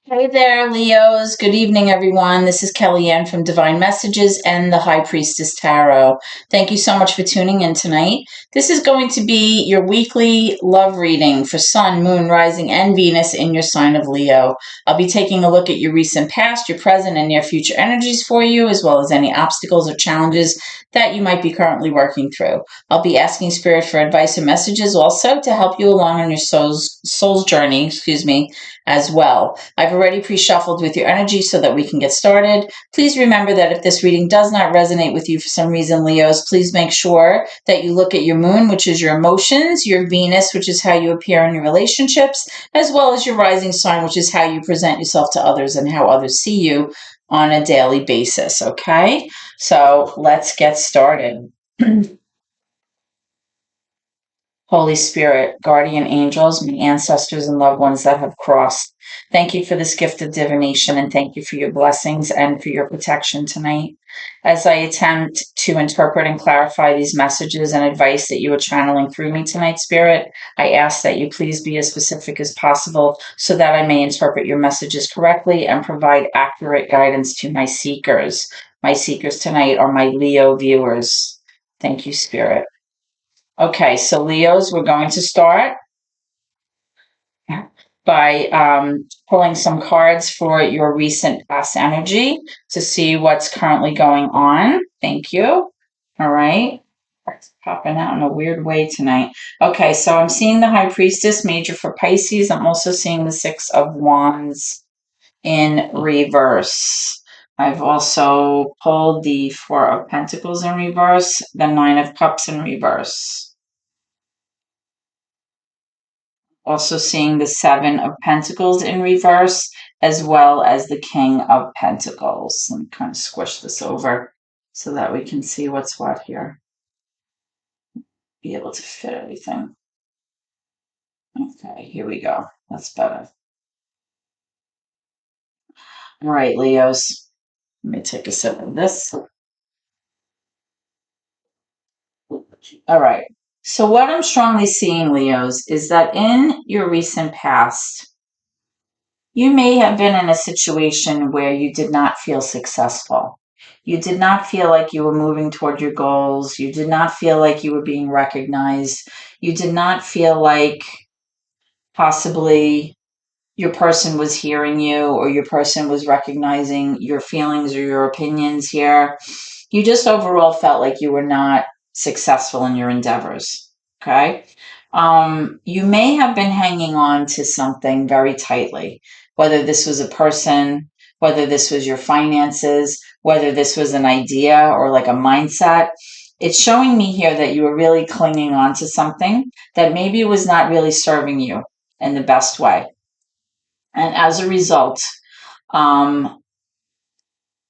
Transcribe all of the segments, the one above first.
Hey there, Leos. Good evening, everyone. This is Kellyanne from Divine Messages and the High Priestess Tarot. Thank you so much for tuning in tonight. This is going to be your weekly love reading for Sun, Moon, Rising, and Venus in your sign of Leo. I'll be taking a look at your recent past, your present, and near future energies for you, as well as any obstacles or challenges that you might be currently working through. I'll be asking Spirit for advice and messages also to help you along on your soul's journey, as well. I've already pre-shuffled with your energy so that we can get started. Please remember that if this reading does not resonate with you for some reason, Leos, please make sure that you look at your moon, which is your emotions, your Venus, which is how you appear in your relationships, as well as your rising sign, which is how you present yourself to others and how others see you on a daily basis, okay? So let's get started. Holy Spirit, guardian angels, my ancestors and loved ones that have crossed. Thank you for this gift of divination and thank you for your blessings and for your protection tonight. As I attempt to interpret and clarify these messages and advice that you are channeling through me tonight, Spirit, I ask that you please be as specific as possible so that I may interpret your messages correctly and provide accurate guidance to my seekers. My seekers tonight are my Leo viewers. Thank you, Spirit. Okay, so Leos, we're going to start by pulling some cards for your recent past energy to see what's currently going on. Thank you. All right. It's popping out in a weird way tonight. Okay, so I'm seeing the High Priestess, major for Pisces. I'm also seeing the Six of Wands in reverse. I've also pulled the Four of Pentacles in reverse, the Nine of Cups in reverse. Also seeing the Seven of Pentacles in reverse, as well as the King of Pentacles. Let me kind of squish this over so that we can see what's what here. Be able to fit everything. Okay, here we go. That's better. All right, Leos. Let me take a sip of this. All right. So what I'm strongly seeing, Leos, is that in your recent past, you may have been in a situation where you did not feel successful. You did not feel like you were moving toward your goals. You did not feel like you were being recognized. You did not feel like possibly your person was hearing you or your person was recognizing your feelings or your opinions here. You just overall felt like you were not successful in your endeavors. Okay. You may have been hanging on to something very tightly, whether this was a person, whether this was your finances, whether this was an idea or like a mindset. It's showing me here that you were really clinging on to something that maybe was not really serving you in the best way. And as a result, um,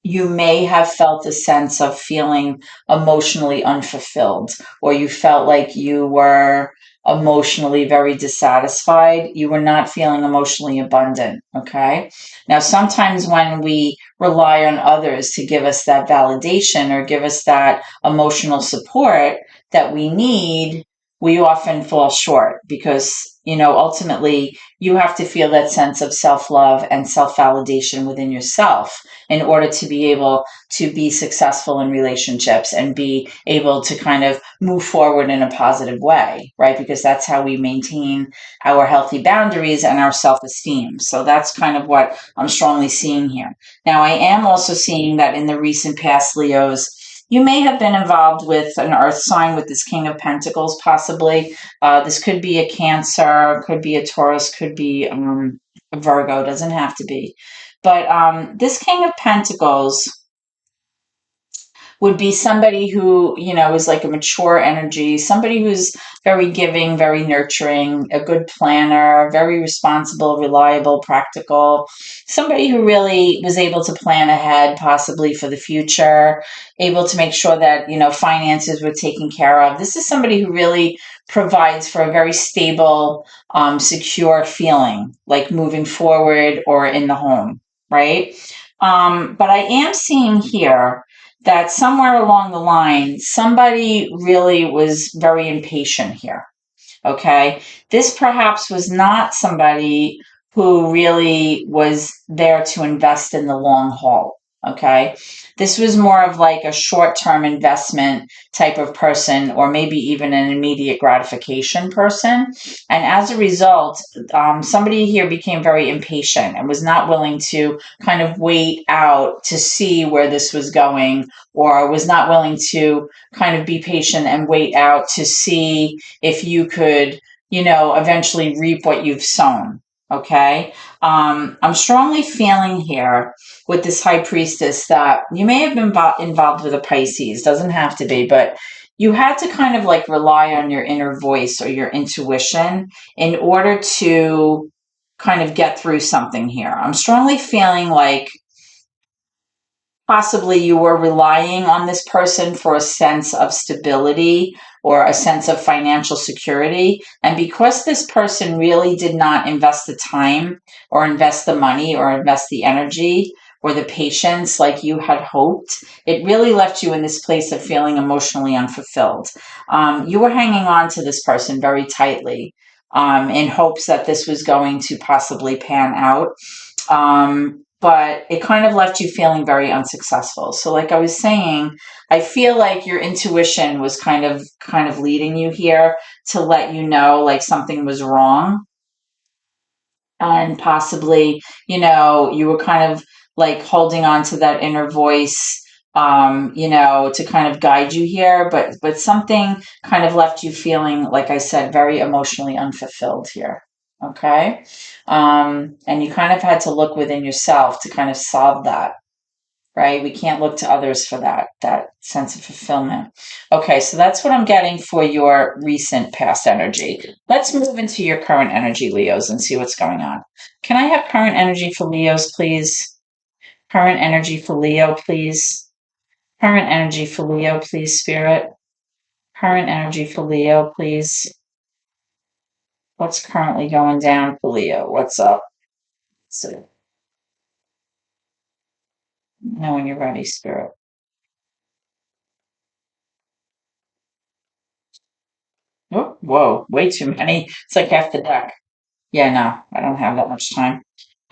you may have felt a sense of feeling emotionally unfulfilled, or you felt like you were emotionally very dissatisfied. You were not feeling emotionally abundant. Okay. Now, sometimes when we rely on others to give us that validation or give us that emotional support that we need, we often fall short because, ultimately you have to feel that sense of self love and self validation within yourself in order to be able to be successful in relationships and be able to kind of move forward in a positive way, right? Because that's how we maintain our healthy boundaries and our self-esteem. So that's kind of what I'm strongly seeing here. Now, I am also seeing that in the recent past, Leos, you may have been involved with an earth sign with this King of Pentacles, possibly. This could be a Cancer, could be a Taurus, could be a Virgo, doesn't have to be. But this King of Pentacles would be somebody who, is like a mature energy, somebody who's very giving, very nurturing, a good planner, very responsible, reliable, practical, somebody who really was able to plan ahead, possibly for the future, able to make sure that, finances were taken care of. This is somebody who really provides for a very stable, secure feeling, like moving forward or in the home, right? But I am seeing here that somewhere along the line, somebody really was very impatient here. Okay. This perhaps was not somebody who really was there to invest in the long haul. Okay. This was more of like a short term investment type of person, or maybe even an immediate gratification person. And as a result, somebody here became very impatient and was not willing to kind of wait out to see where this was going, or was not willing to kind of be patient and wait out to see if you could, eventually reap what you've sown. Okay. I'm strongly feeling here with this high priestess that you may have been involved with a Pisces. Doesn't have to be, but you had to kind of like rely on your inner voice or your intuition in order to kind of get through something here. I'm strongly feeling like possibly you were relying on this person for a sense of stability or a sense of financial security. And because this person really did not invest the time or invest the money or invest the energy or the patience like you had hoped, it really left you in this place of feeling emotionally unfulfilled. You were hanging on to this person very tightly, in hopes that this was going to possibly pan out. But it kind of left you feeling very unsuccessful. So like I was saying, I feel like your intuition was kind of leading you here to let you know like something was wrong, and possibly, you were kind of like holding on to that inner voice, to kind of guide you here, but something kind of left you feeling, like I said, very emotionally unfulfilled here. Okay. And you kind of had to look within yourself to kind of solve that, right? We can't look to others for that sense of fulfillment. Okay, so that's what I'm getting for your recent past energy. Let's move into your current energy, Leos, and see what's going on. Can I have current energy for Leos, please? Current energy for Leo, please. Current energy for Leo, please, Spirit. Current energy for Leo, please. What's currently going down for Leo? What's up? So, know when you're ready, Spirit. Oh, whoa, way too many. It's like half the deck. Yeah, no, I don't have that much time.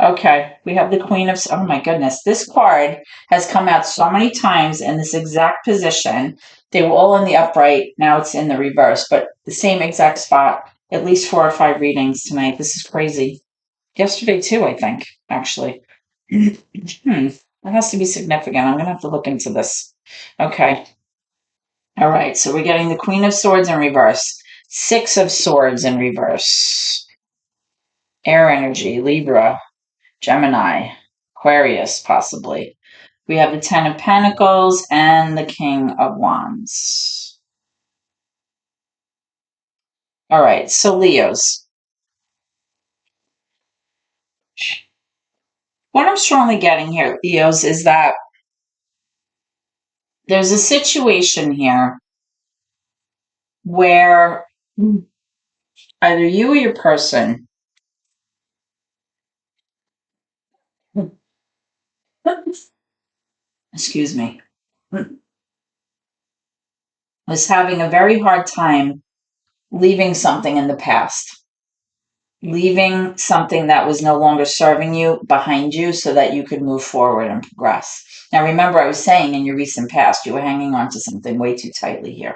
Okay, we have the Queen of. Oh my goodness, this card has come out so many times in this exact position. They were all in the upright. Now it's in the reverse, but the same exact spot. At least 4 or 5 readings tonight. This is crazy. Yesterday too, I think. Actually, that has to be significant. I'm gonna have to look into this. Okay. All right. So we're getting the Queen of Swords in reverse. 6 of Swords in reverse. Air energy, Libra, Gemini, Aquarius, possibly. We have the Ten of Pentacles and the King of Wands. All right, so Leos. What I'm strongly getting here, Leos, is that there's a situation here where either you or your person excuse me, was having a very hard time leaving something in the past, leaving something that was no longer serving you behind you so that you could move forward and progress. Now, remember, I was saying in your recent past, you were hanging on to something way too tightly here.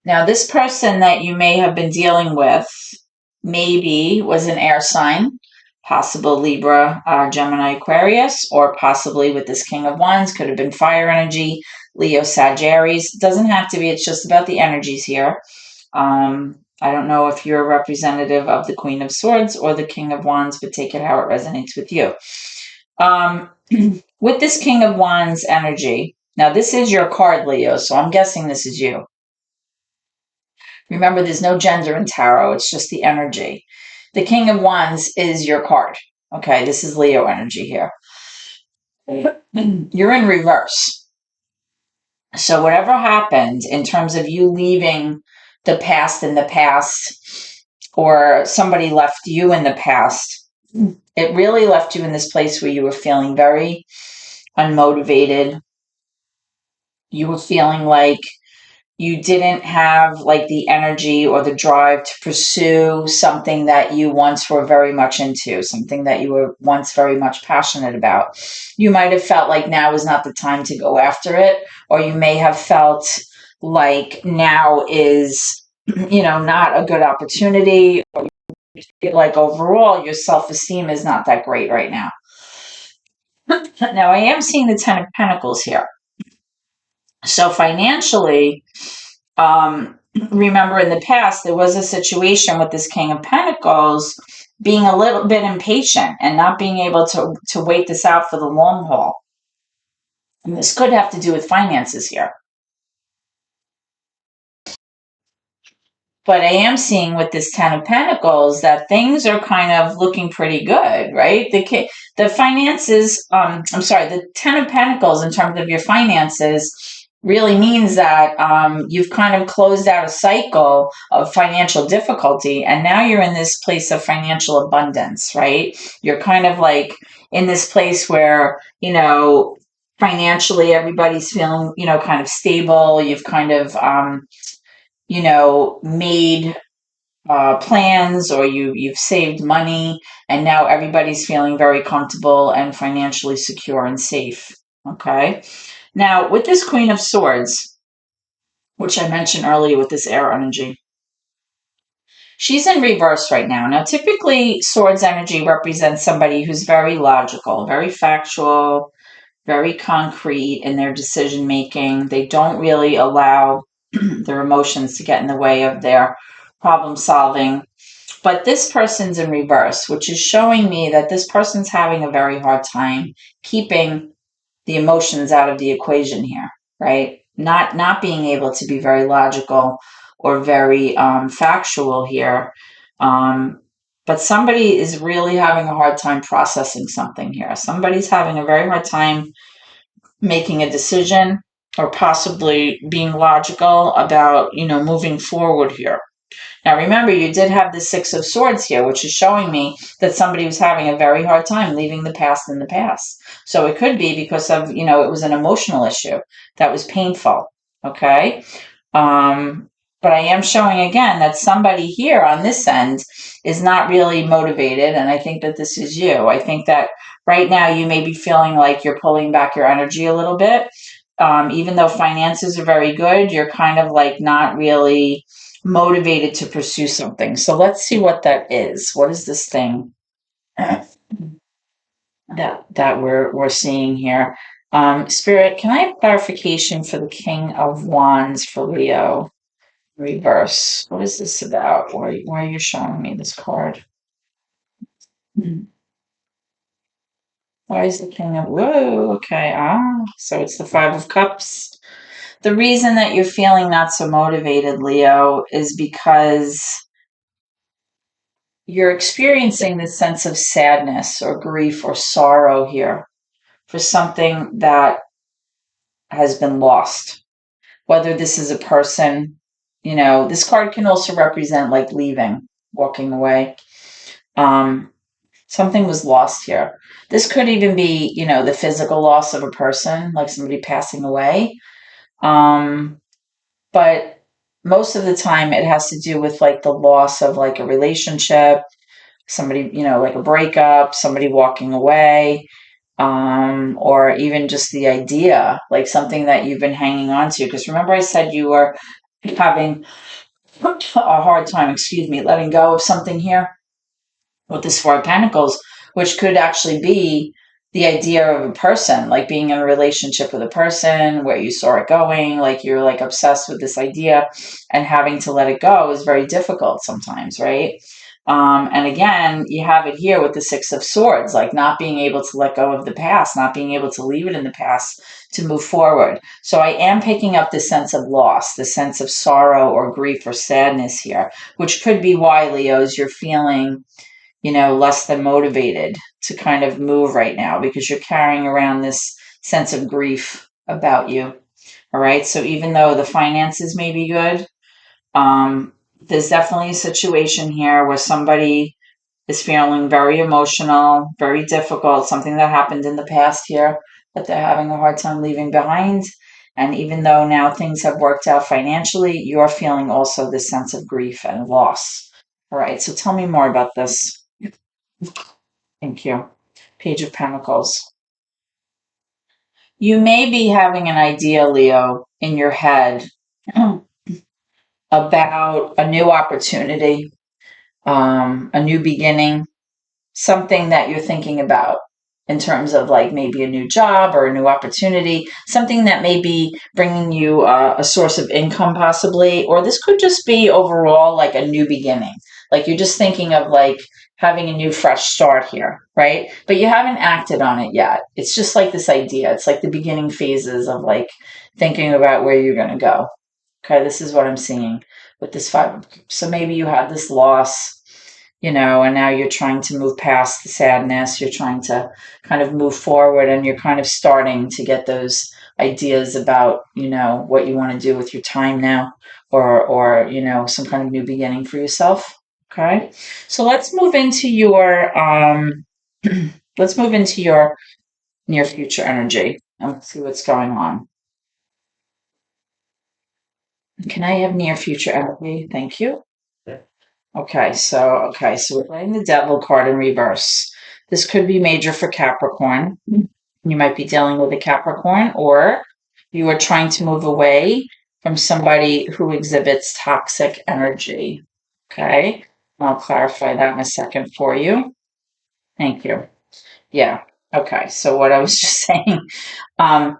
Now, this person that you may have been dealing with maybe was an air sign, possible Libra, Gemini, Aquarius, or possibly with this King of Wands, could have been fire energy, Leo, Sagittarius. It doesn't have to be, it's just about the energies here. I don't know if you're a representative of the Queen of Swords or the King of Wands, but take it how it resonates with you. With this King of Wands energy, now this is your card, Leo, so I'm guessing this is you. Remember, there's no gender in tarot, it's just the energy. The King of Wands is your card. Okay, this is Leo energy here. You're in reverse. So whatever happened in terms of you leaving the past in the past, or somebody left you in the past, it really left you in this place where you were feeling very unmotivated. You were feeling like you didn't have like the energy or the drive to pursue something that you once were very much into, something that you were once very much passionate about. You might have felt like now is not the time to go after it, or you may have felt like now is, not a good opportunity, or you feel like overall your self-esteem is not that great right now. Now, I am seeing the Ten of Pentacles here. So financially, remember in the past, there was a situation with this King of Pentacles being a little bit impatient and not being able to wait this out for the long haul. And this could have to do with finances here. But I am seeing with this Ten of Pentacles that things are kind of looking pretty good, right? The finances, the Ten of Pentacles in terms of your finances really means that you've kind of closed out a cycle of financial difficulty, and now you're in this place of financial abundance, right? You're kind of like in this place where, financially everybody's feeling, kind of stable. You've kind of, made plans, or you've saved money, and now everybody's feeling very comfortable and financially secure and safe. Okay. Now, with this Queen of Swords, which I mentioned earlier with this air energy, she's in reverse right now. Now, typically, Swords energy represents somebody who's very logical, very factual, very concrete in their decision making. They don't really allow their emotions to get in the way of their problem solving. But this person's in reverse, which is showing me that this person's having a very hard time keeping the emotions out of the equation here, right? Not being able to be very logical or very factual here. But somebody is really having a hard time processing something here. Somebody's having a very hard time making a decision, or possibly being logical about, moving forward here. Now, remember, you did have the Six of Swords here, which is showing me that somebody was having a very hard time leaving the past in the past. So it could be because of, it was an emotional issue that was painful. Okay. But I am showing again that somebody here on this end is not really motivated. And I think that this is you. I think that right now you may be feeling like you're pulling back your energy a little bit. Even though finances are very good, you're kind of like not really motivated to pursue something. So let's see what that is. What is this thing that we're seeing here? Spirit, can I have clarification for the King of Wands for Leo? Reverse. What is this about? Why are you showing me this card? Why is the King of... Whoa, okay. So it's the Five of Cups. The reason that you're feeling not so motivated, Leo, is because you're experiencing this sense of sadness or grief or sorrow here for something that has been lost. Whether this is a person, this card can also represent like leaving, walking away. Something was lost here. This could even be, the physical loss of a person, like somebody passing away. But most of the time it has to do with like the loss of like a relationship, somebody, like a breakup, somebody walking away, or even just the idea, like something that you've been hanging on to. Because remember I said you were having a hard time, letting go of something here with this Four of Pentacles, which could actually be the idea of a person, like being in a relationship with a person where you saw it going, like you're like obsessed with this idea, and having to let it go is very difficult sometimes, right? And again, you have it here with the Six of Swords, like not being able to let go of the past, not being able to leave it in the past to move forward. So I am picking up the sense of loss, the sense of sorrow or grief or sadness here, which could be why, Leos, you're feeling, less than motivated to kind of move right now, because you're carrying around this sense of grief about you. All right. So even though the finances may be good, there's definitely a situation here where somebody is feeling very emotional, very difficult, something that happened in the past here that they're having a hard time leaving behind. And even though now things have worked out financially, you're feeling also this sense of grief and loss. All right, so tell me more about this. Thank you. Page of Pentacles. You may be having an idea, Leo, in your head about a new opportunity, a new beginning, something that you're thinking about in terms of like maybe a new job or a new opportunity, something that may be bringing you a source of income possibly, or this could just be overall like a new beginning. Like you're just thinking of like having a new fresh start here, right? But you haven't acted on it yet. It's just like this idea. It's like the beginning phases of like thinking about where you're going to go. Okay, this is what I'm seeing with this five of cups. So maybe you had this loss, and now you're trying to move past the sadness. You're trying to kind of move forward, and you're kind of starting to get those ideas about, what you want to do with your time now, or some kind of new beginning for yourself. Okay, so let's move into your let's move into your near future energy and see what's going on. Can I have near future energy? Thank you. Okay, so we're playing the Devil card in reverse. This could be major for Capricorn. You might be dealing with a Capricorn, or you are trying to move away from somebody who exhibits toxic energy. Okay, I'll clarify that in a second for you. Thank you. Yeah. Okay, so what I was just saying. All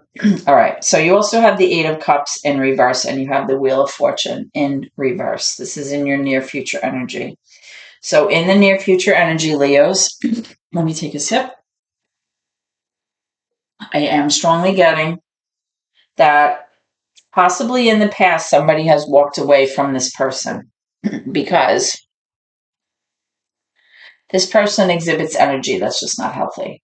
right, so you also have the Eight of Cups in reverse, and you have the Wheel of Fortune in reverse. This is in your near future energy. So in the near future energy, Leos, let me take a sip. I am strongly getting that possibly in the past somebody has walked away from this person because this person exhibits energy that's just not healthy.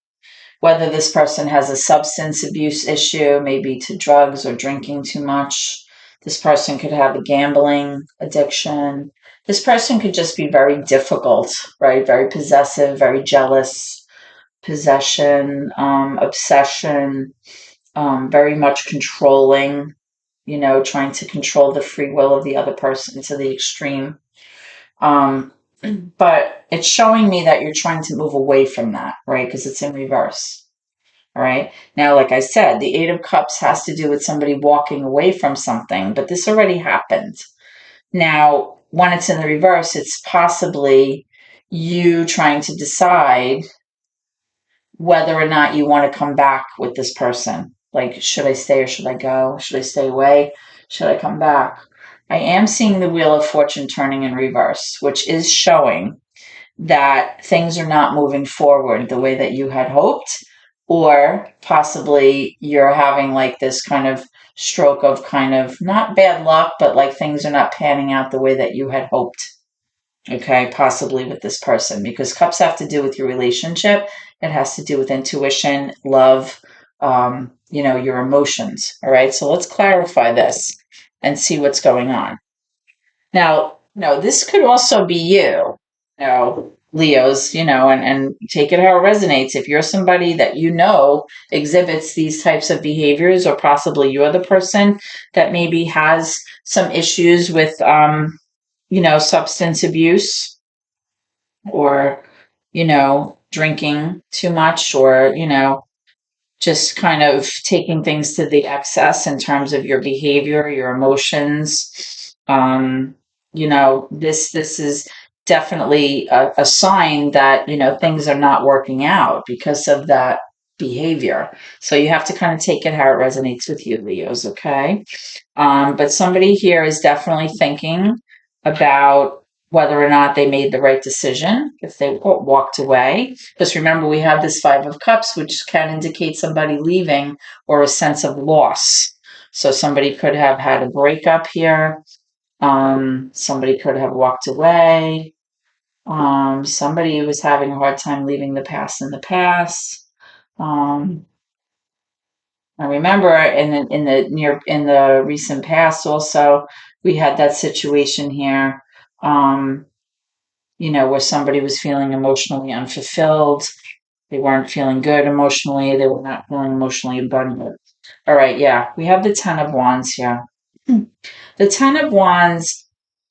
Whether this person has a substance abuse issue, maybe to drugs or drinking too much. This person could have a gambling addiction. This person could just be very difficult, right? Very possessive, very jealous, possession, obsession, very much controlling, trying to control the free will of the other person to the extreme. But it's showing me that you're trying to move away from that, right? Because it's in reverse. All right. Now, like I said, the Eight of Cups has to do with somebody walking away from something, but this already happened. Now, when it's in the reverse, it's possibly you trying to decide whether or not you want to come back with this person. Like, should I stay or should I go? Should I stay away? Should I come back? I am seeing the Wheel of Fortune turning in reverse, which is showing that things are not moving forward the way that you had hoped, or possibly you're having like this kind of stroke of kind of not bad luck, but like things are not panning out the way that you had hoped. Okay, possibly with this person, because cups have to do with your relationship. It has to do with intuition, love, your emotions. All right, so let's clarify this and see what's going on. Now, this could also be Leos, and take it how it resonates. If you're somebody that exhibits these types of behaviors, or possibly you're the person that maybe has some issues with, substance abuse, or, drinking too much, or, just kind of taking things to the excess in terms of your behavior, your emotions. This is definitely a sign that, things are not working out because of that behavior. So you have to kind of take it how it resonates with you, Leos, okay? But somebody here is definitely thinking about whether or not they made the right decision, if they walked away. Because remember, we have this Five of Cups, which can indicate somebody leaving or a sense of loss. So somebody could have had a breakup here. Somebody could have walked away. Somebody was having a hard time leaving the past in the past. I remember in the recent past also, we had that situation here, where somebody was feeling emotionally unfulfilled. They weren't feeling good emotionally. They were not feeling emotionally abundant. All right, yeah. We have the Ten of Wands here. The Ten of Wands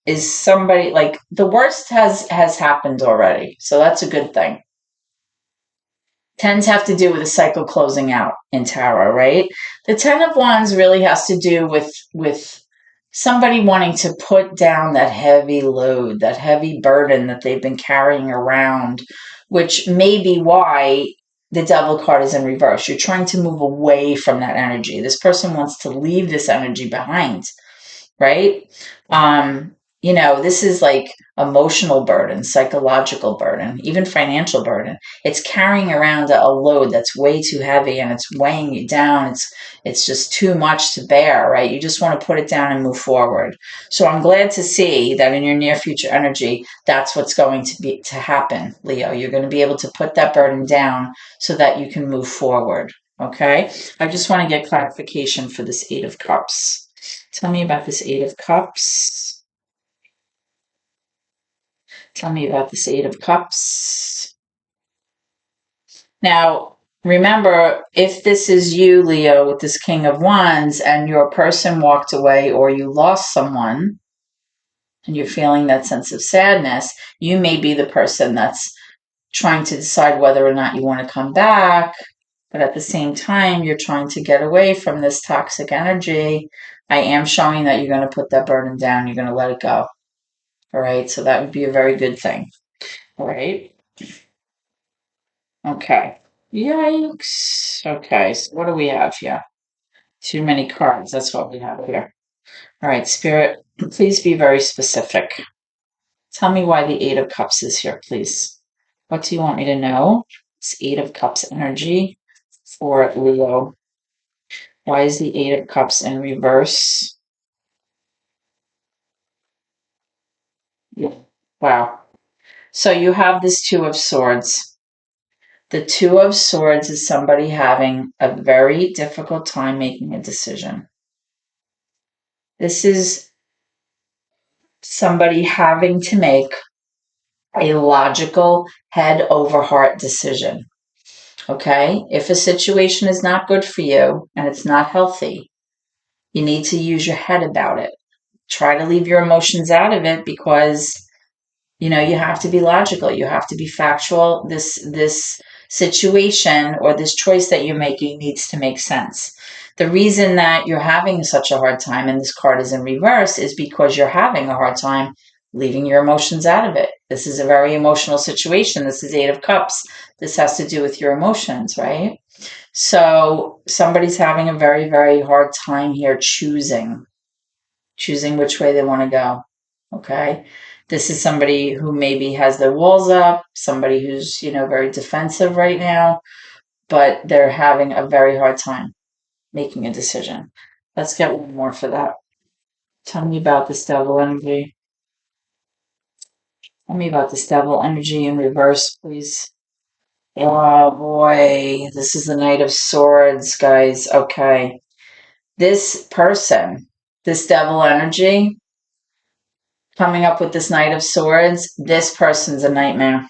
is somebody like the worst has happened already. So that's a good thing. Tens have to do with a cycle closing out in tarot, right? The Ten of Wands really has to do with somebody wanting to put down that heavy load, that heavy burden that they've been carrying around, which may be why the Devil card is in reverse. You're trying to move away from that energy. This person wants to leave this energy behind, right? This is like emotional burden, psychological burden, even financial burden. It's carrying around a load that's way too heavy and it's weighing you down. It's just too much to bear, right? You just want to put it down and move forward. So I'm glad to see that in your near future energy, that's what's going to happen, Leo. You're going to be able to put that burden down so that you can move forward. Okay? I just want to get clarification for this Eight of Cups. Tell me about this Eight of Cups. Tell me about this Eight of Cups. Now, remember, if this is you, Leo, with this King of Wands, and your person walked away or you lost someone, and you're feeling that sense of sadness, you may be the person that's trying to decide whether or not you want to come back. But at the same time, you're trying to get away from this toxic energy. I am showing that you're going to put that burden down. You're going to let it go. All right. So that would be a very good thing. All right. Okay. Yikes. Okay. So what do we have here? Too many cards. That's what we have here. All right. Spirit, please be very specific. Tell me why the Eight of Cups is here, please. What do you want me to know? It's Eight of Cups energy for Leo. Why is the Eight of Cups in reverse? Yeah. Wow. So you have this Two of Swords. The Two of Swords is somebody having a very difficult time making a decision. This is somebody having to make a logical head over heart decision. Okay? If a situation is not good for you and it's not healthy, you need to use your head about it. Try to leave your emotions out of it because you have to be logical. You have to be factual. This situation or this choice that you're making needs to make sense. The reason that you're having such a hard time and this card is in reverse is because you're having a hard time leaving your emotions out of it. This is a very emotional situation. This is Eight of Cups. This has to do with your emotions, right? So somebody's having a very, very hard time here choosing which way they want to go. Okay. This is somebody who maybe has their walls up, somebody who's, very defensive right now, but they're having a very hard time making a decision. Let's get one more for that. Tell me about this devil energy. Tell me about this devil energy in reverse, please. Oh boy, this is the Knight of Swords, guys. Okay. This person, this devil energy, coming up with this Knight of Swords, this person's a nightmare.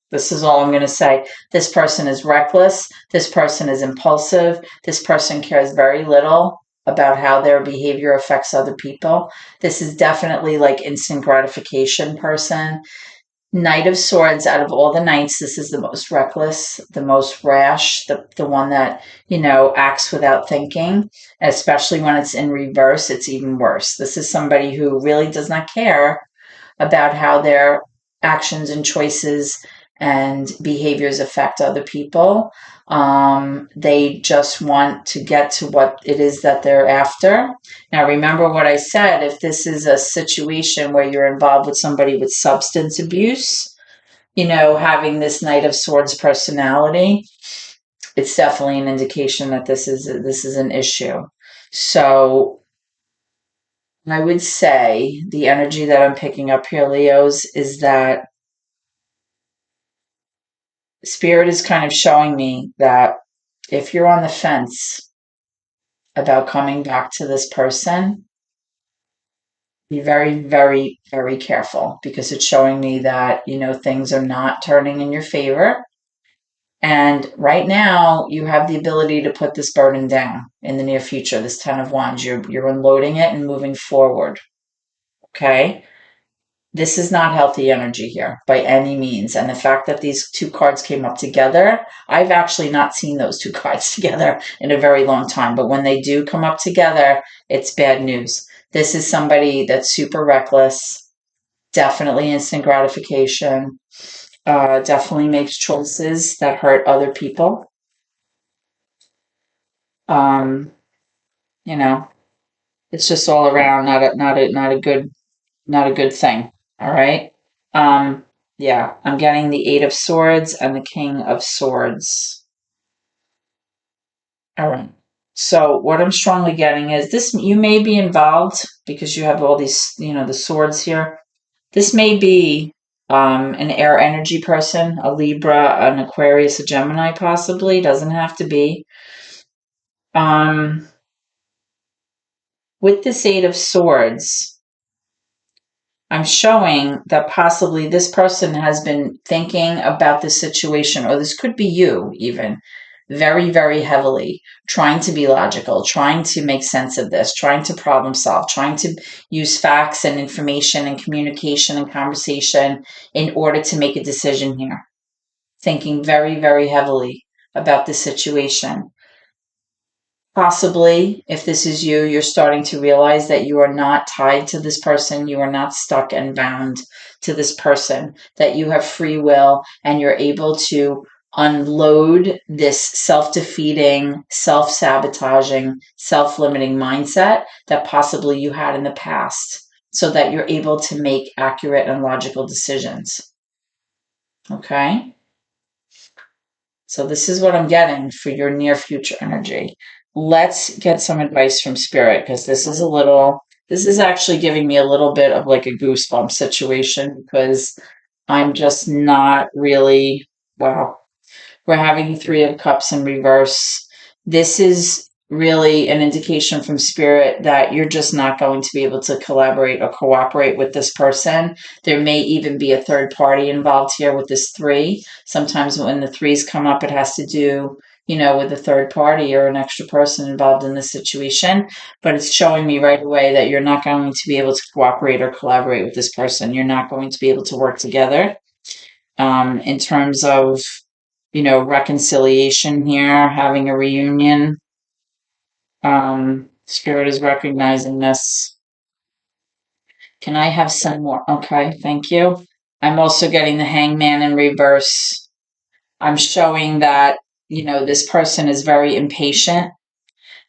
This is all I'm going to say. This person is reckless. This person is impulsive. This person cares very little about how their behavior affects other people. This is definitely like instant gratification person. Knight of Swords, out of all the knights, this is the most reckless, the most rash, the one that, acts without thinking, especially when it's in reverse, it's even worse. This is somebody who really does not care about how their actions and choices and behaviors affect other people. They just want to get to what it is that they're after. Now, remember what I said. If this is a situation where you're involved with somebody with substance abuse, having this Knight of Swords personality, it's definitely an indication that this is an issue. So I would say the energy that I'm picking up here, Leos, is that Spirit is kind of showing me that if you're on the fence about coming back to this person, be very, very, very careful because it's showing me that, things are not turning in your favor. And right now, you have the ability to put this burden down in the near future, this 10 of Wands. You're unloading it and moving forward. Okay? This is not healthy energy here by any means. And the fact that these two cards came up together, I've actually not seen those two cards together in a very long time. But when they do come up together, it's bad news. This is somebody that's super reckless, definitely instant gratification, definitely makes choices that hurt other people. Um, you know, it's just all around not a good thing. All right. Um, yeah, I'm getting the Eight of Swords and the King of Swords. All right. So what I'm strongly getting is this: you may be involved because you have all these, the swords here. This may be an air energy person, a Libra, an Aquarius, a Gemini, possibly. Doesn't have to be. Um, with this Eight of Swords, I'm showing that possibly this person has been thinking about this situation, or this could be you even, very, very heavily, trying to be logical, trying to make sense of this, trying to problem solve, trying to use facts and information and communication and conversation in order to make a decision here. Thinking very, very heavily about this situation. Possibly, if this is you, you're starting to realize that you are not tied to this person. You are not stuck and bound to this person, that you have free will and you're able to unload this self-defeating, self-sabotaging, self-limiting mindset that possibly you had in the past so that you're able to make accurate and logical decisions. Okay? So this is what I'm getting for your near future energy. Let's get some advice from spirit because this is actually giving me a little bit of like a goosebump situation because I'm just not really, wow. We're having the Three of Cups in reverse. This is really an indication from spirit that you're just not going to be able to collaborate or cooperate with this person. There may even be a third party involved here with this three. Sometimes when the threes come up, it has to do, with a third party or an extra person involved in the situation. But it's showing me right away that you're not going to be able to cooperate or collaborate with this person. You're not going to be able to work together in terms of reconciliation here, having a reunion. Spirit is recognizing this. Can I have some more? Okay, thank you. I'm also getting the Hangman in reverse. I'm showing that, this person is very impatient.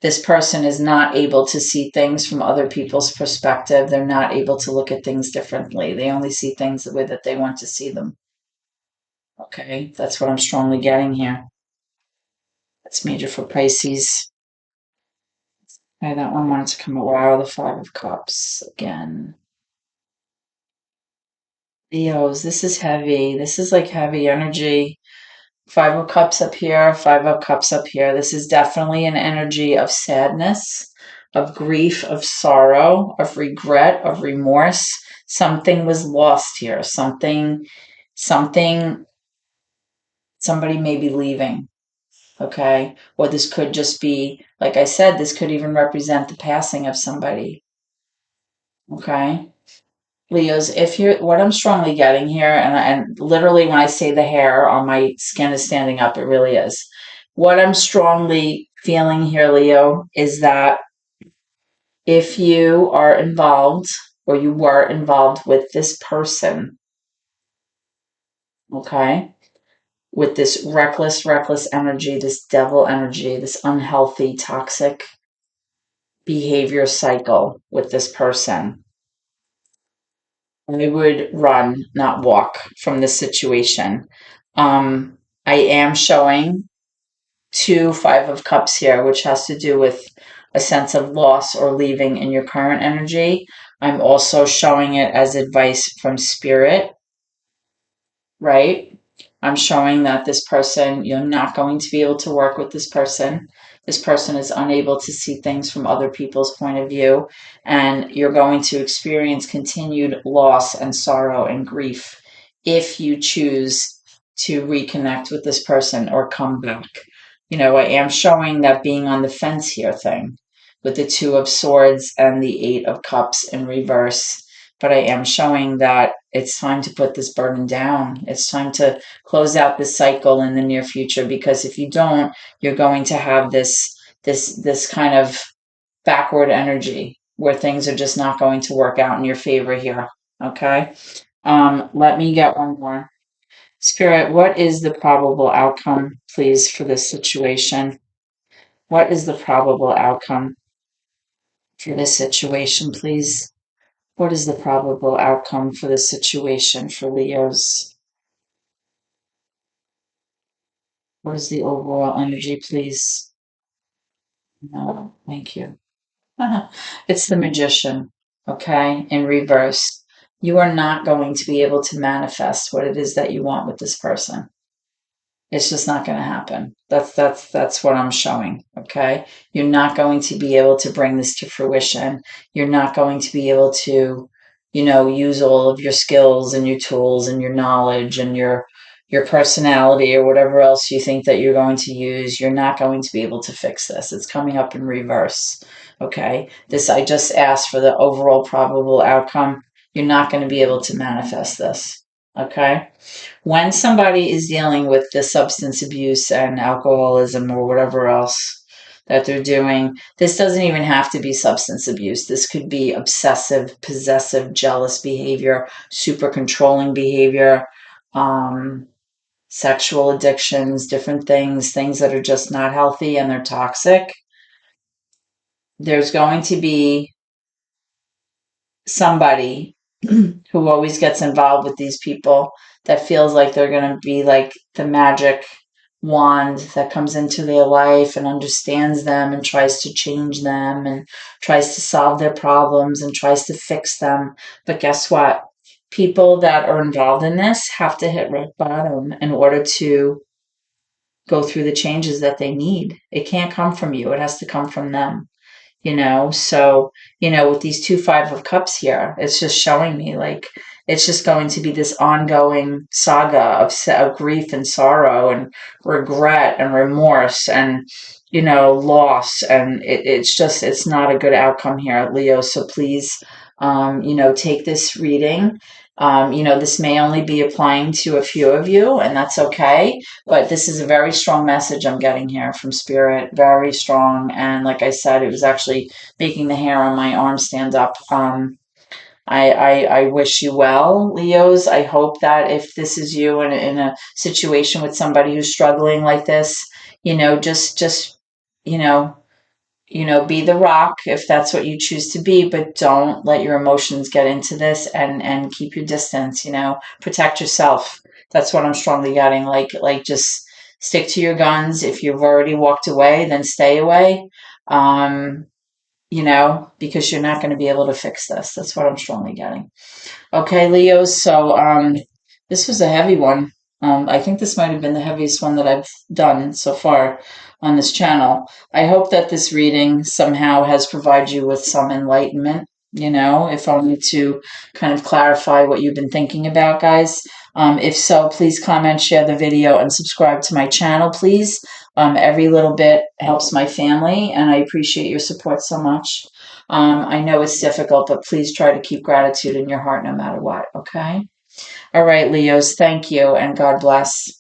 This person is not able to see things from other people's perspective. They're not able to look at things differently. They only see things the way that they want to see them. Okay, that's what I'm strongly getting here. That's major for Pisces. Okay, that one wanted to come out. Wow, the Five of Cups again. Leos, this is heavy. This is like heavy energy. Five of Cups up here, Five of Cups up here. This is definitely an energy of sadness, of grief, of sorrow, of regret, of remorse. Something was lost here. Something, somebody may be leaving. Okay. Or this could just be, like I said, this could even represent the passing of somebody. Okay. Leos, if you're what I'm strongly getting here, and literally when I say the hair on my skin is standing up, it really is. What I'm strongly feeling here, Leo, is that if you are involved or you were involved with this person, okay, with this reckless energy, this devil energy, this unhealthy, toxic behavior cycle with this person, I would run, not walk from this situation. I am showing two Five of Cups here, which has to do with a sense of loss or leaving in your current energy. I'm also showing it as advice from spirit, right? I'm showing that this person, you're not going to be able to work with this person. This person is unable to see things from other people's point of view, and you're going to experience continued loss and sorrow and grief if you choose to reconnect with this person or come back. I am showing that being on the fence here thing with the Two of Swords and the Eight of Cups in reverse. But I am showing that it's time to put this burden down. It's time to close out this cycle in the near future, because if you don't, you're going to have this kind of backward energy where things are just not going to work out in your favor here. Okay. Let me get one more. Spirit, what is the probable outcome, please, for this situation? What is the probable outcome for this situation, please? What is the probable outcome for this situation for Leos? What is the overall energy, please? No, thank you. It's the Magician, okay, in reverse. You are not going to be able to manifest what it is that you want with this person. It's just not going to happen. That's what I'm showing. Okay. You're not going to be able to bring this to fruition. You're not going to be able to, use all of your skills and your tools and your knowledge and your personality or whatever else you think that you're going to use. You're not going to be able to fix this. It's coming up in reverse. Okay. I just asked for the overall probable outcome. You're not going to be able to manifest this. Okay. When somebody is dealing with the substance abuse and alcoholism or whatever else that they're doing, this doesn't even have to be substance abuse. This could be obsessive, possessive, jealous behavior, super controlling behavior, sexual addictions, different things that are just not healthy and they're toxic. There's going to be somebody who always gets involved with these people that feels like they're going to be like the magic wand that comes into their life and understands them and tries to change them and tries to solve their problems and tries to fix them. But guess what? People that are involved in this have to hit rock bottom in order to go through the changes that they need. It can't come from you. It has to come from them. So with these 2 5 of cups here, it's just showing me like it's just going to be this ongoing saga of grief and sorrow and regret and remorse and loss, and it's not a good outcome here, Leo. So please, take this reading. This may only be applying to a few of you, and that's okay. But this is a very strong message I'm getting here from Spirit, very strong. And like I said, it was actually making the hair on my arm stand up. I wish you well, Leos. I hope that if this is you in a situation with somebody who's struggling like this, just you know, be the rock if that's what you choose to be, but don't let your emotions get into this, and keep your distance, protect yourself. That's what I'm strongly getting. Like just stick to your guns. If you've already walked away, then stay away. Because you're not going to be able to fix this. That's what I'm strongly getting. Okay, Leos. So this was a heavy one. I think this might have been the heaviest one that I've done so far on this channel. I hope that this reading somehow has provided you with some enlightenment, if only to kind of clarify what you've been thinking about, guys. If so, please comment, share the video, and subscribe to my channel, please. Every little bit helps my family, and I appreciate your support so much. I know it's difficult, but please try to keep gratitude in your heart no matter what, okay? All right, Leos, thank you, and God bless.